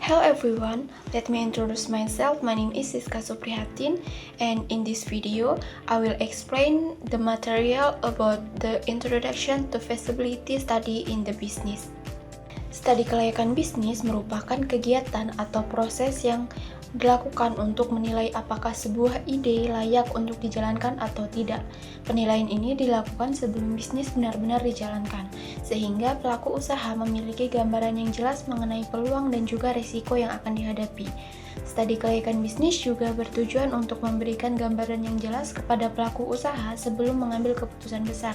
Hello everyone, let me introduce myself. My name is Siska Suprihatin, and in this video, I will explain the material about the introduction to feasibility study in the business. Studi kelayakan bisnis merupakan kegiatan atau proses yang dilakukan untuk menilai apakah sebuah ide layak untuk dijalankan atau tidak. Penilaian ini dilakukan sebelum bisnis benar-benar dijalankan, sehingga pelaku usaha memiliki gambaran yang jelas mengenai peluang dan juga risiko yang akan dihadapi. Studi kelayakan bisnis juga bertujuan untuk memberikan gambaran yang jelas kepada pelaku usaha sebelum mengambil keputusan besar,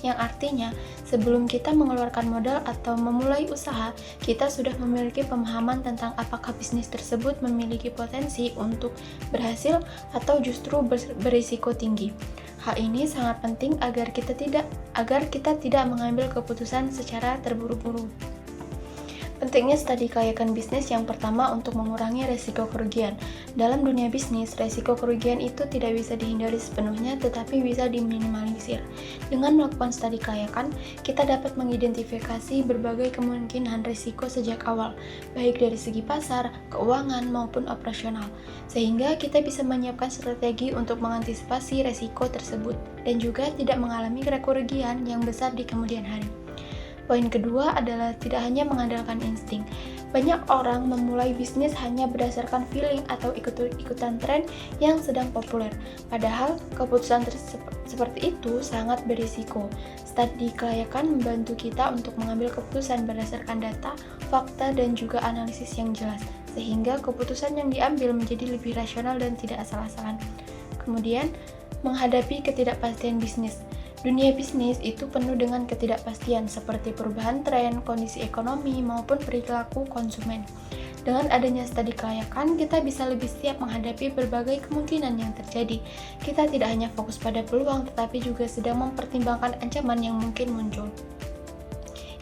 yang artinya sebelum kita mengeluarkan modal atau memulai usaha, kita sudah memiliki pemahaman tentang apakah bisnis tersebut memiliki potensi untuk berhasil atau justru berisiko tinggi. Hal ini sangat penting agar kita tidak mengambil keputusan secara terburu-buru. Pentingnya studi kelayakan bisnis yang pertama untuk mengurangi resiko kerugian. Dalam dunia bisnis, resiko kerugian itu tidak bisa dihindari sepenuhnya tetapi bisa diminimalisir. Dengan melakukan studi kelayakan, kita dapat mengidentifikasi berbagai kemungkinan risiko sejak awal, baik dari segi pasar, keuangan, maupun operasional, sehingga kita bisa menyiapkan strategi untuk mengantisipasi resiko tersebut dan juga tidak mengalami kerugian yang besar di kemudian hari. Poin kedua adalah tidak hanya mengandalkan insting. Banyak orang memulai bisnis hanya berdasarkan feeling atau ikutan tren yang sedang populer. Padahal keputusan seperti itu sangat berisiko. Studi kelayakan membantu kita untuk mengambil keputusan berdasarkan data, fakta, dan juga analisis yang jelas, sehingga keputusan yang diambil menjadi lebih rasional dan tidak asal-asalan. Kemudian, menghadapi ketidakpastian bisnis. Dunia bisnis itu penuh dengan ketidakpastian seperti perubahan tren, kondisi ekonomi, maupun perilaku konsumen. Dengan adanya studi kelayakan, kita bisa lebih siap menghadapi berbagai kemungkinan yang terjadi. Kita tidak hanya fokus pada peluang, tetapi juga sedang mempertimbangkan ancaman yang mungkin muncul.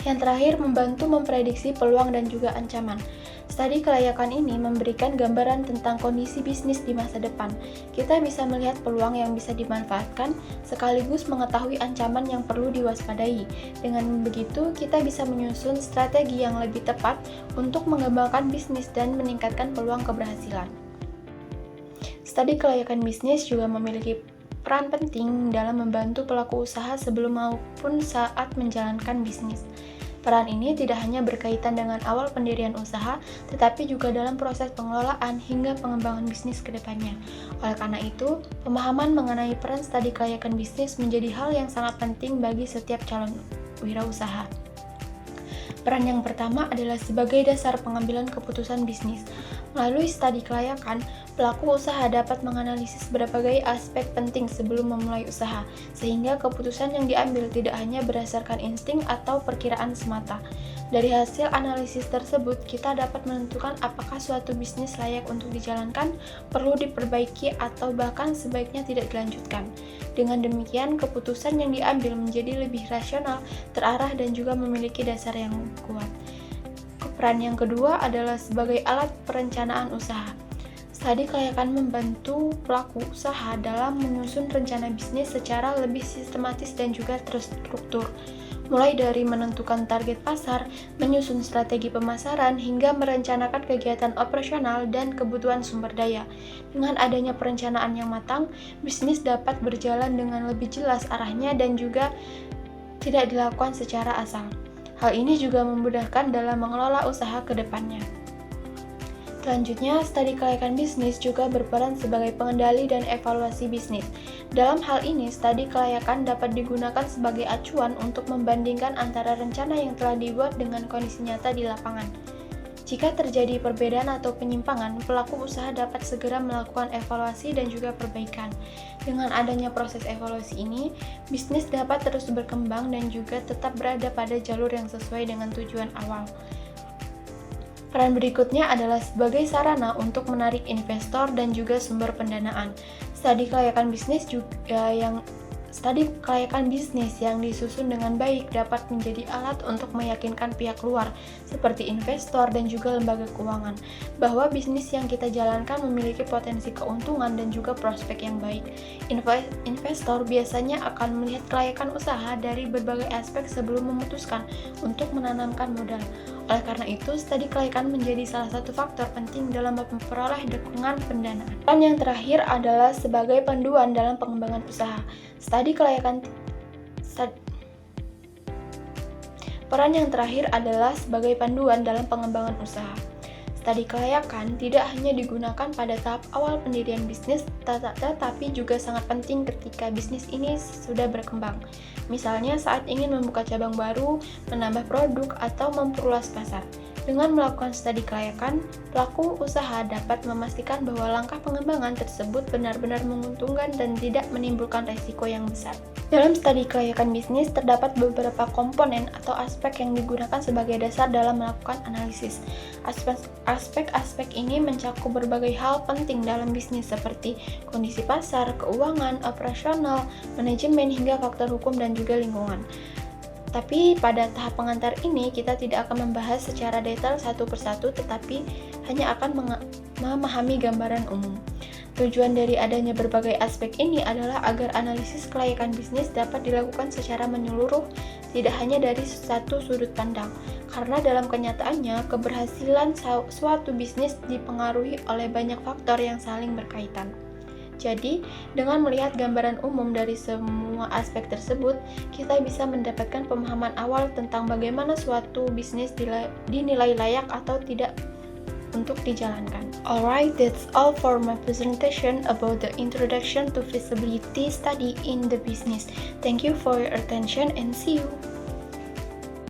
Yang terakhir, membantu memprediksi peluang dan juga ancaman. Studi kelayakan ini memberikan gambaran tentang kondisi bisnis di masa depan. Kita bisa melihat peluang yang bisa dimanfaatkan, sekaligus mengetahui ancaman yang perlu diwaspadai. Dengan begitu, kita bisa menyusun strategi yang lebih tepat untuk mengembangkan bisnis dan meningkatkan peluang keberhasilan. Studi kelayakan bisnis juga memiliki peran penting dalam membantu pelaku usaha sebelum maupun saat menjalankan bisnis. Peran ini tidak hanya berkaitan dengan awal pendirian usaha, tetapi juga dalam proses pengelolaan hingga pengembangan bisnis ke depannya. Oleh karena itu, pemahaman mengenai peran studi kelayakan bisnis menjadi hal yang sangat penting bagi setiap calon wirausaha. Peran yang pertama adalah sebagai dasar pengambilan keputusan bisnis. Melalui studi kelayakan, pelaku usaha dapat menganalisis berbagai aspek penting sebelum memulai usaha, sehingga keputusan yang diambil tidak hanya berdasarkan insting atau perkiraan semata. Dari hasil analisis tersebut, kita dapat menentukan apakah suatu bisnis layak untuk dijalankan, perlu diperbaiki, atau bahkan sebaiknya tidak dilanjutkan. Dengan demikian, keputusan yang diambil menjadi lebih rasional, terarah, dan juga memiliki dasar yang kuat. Peran yang kedua adalah sebagai alat perencanaan usaha. Studi kelayakan membantu pelaku usaha dalam menyusun rencana bisnis secara lebih sistematis dan juga terstruktur. Mulai dari menentukan target pasar, menyusun strategi pemasaran, hingga merencanakan kegiatan operasional dan kebutuhan sumber daya. Dengan adanya perencanaan yang matang, bisnis dapat berjalan dengan lebih jelas arahnya dan juga tidak dilakukan secara asal. Hal ini juga memudahkan dalam mengelola usaha ke depannya. Selanjutnya, studi kelayakan bisnis juga berperan sebagai pengendali dan evaluasi bisnis. Dalam hal ini, studi kelayakan dapat digunakan sebagai acuan untuk membandingkan antara rencana yang telah dibuat dengan kondisi nyata di lapangan. Jika terjadi perbedaan atau penyimpangan, pelaku usaha dapat segera melakukan evaluasi dan juga perbaikan. Dengan adanya proses evaluasi ini, bisnis dapat terus berkembang dan juga tetap berada pada jalur yang sesuai dengan tujuan awal. Peran berikutnya adalah sebagai sarana untuk menarik investor dan juga sumber pendanaan. Studi kelayakan bisnis yang disusun dengan baik dapat menjadi alat untuk meyakinkan pihak luar, seperti investor dan juga lembaga keuangan, bahwa bisnis yang kita jalankan memiliki potensi keuntungan dan juga prospek yang baik. Investor biasanya akan melihat kelayakan usaha dari berbagai aspek sebelum memutuskan untuk menanamkan modal. Oleh karena itu, studi kelayakan menjadi salah satu faktor penting dalam memperoleh dukungan pendanaan. Dan yang terakhir adalah sebagai panduan dalam pengembangan usaha. Peran yang terakhir adalah sebagai panduan dalam pengembangan usaha. Studi kelayakan tidak hanya digunakan pada tahap awal pendirian bisnis, tetapi juga sangat penting ketika bisnis ini sudah berkembang. Misalnya saat ingin membuka cabang baru, menambah produk, atau memperluas pasar. Dengan melakukan studi kelayakan, pelaku usaha dapat memastikan bahwa langkah pengembangan tersebut benar-benar menguntungkan dan tidak menimbulkan resiko yang besar. Dalam studi kelayakan bisnis, terdapat beberapa komponen atau aspek yang digunakan sebagai dasar dalam melakukan analisis. Aspek-aspek ini mencakup berbagai hal penting dalam bisnis seperti kondisi pasar, keuangan, operasional, manajemen, hingga faktor hukum dan juga lingkungan. Tapi pada tahap pengantar ini kita tidak akan membahas secara detail satu persatu, tetapi hanya akan memahami gambaran umum. Tujuan dari adanya berbagai aspek ini adalah agar analisis kelayakan bisnis dapat dilakukan secara menyeluruh, tidak hanya dari satu sudut pandang. Karena dalam kenyataannya, keberhasilan suatu bisnis dipengaruhi oleh banyak faktor yang saling berkaitan. Jadi, dengan melihat gambaran umum dari semua aspek tersebut, kita bisa mendapatkan pemahaman awal tentang bagaimana suatu bisnis dinilai layak atau tidak untuk dijalankan. Alright, that's all for my presentation about the introduction to feasibility study in the business. Thank you for your attention and see you.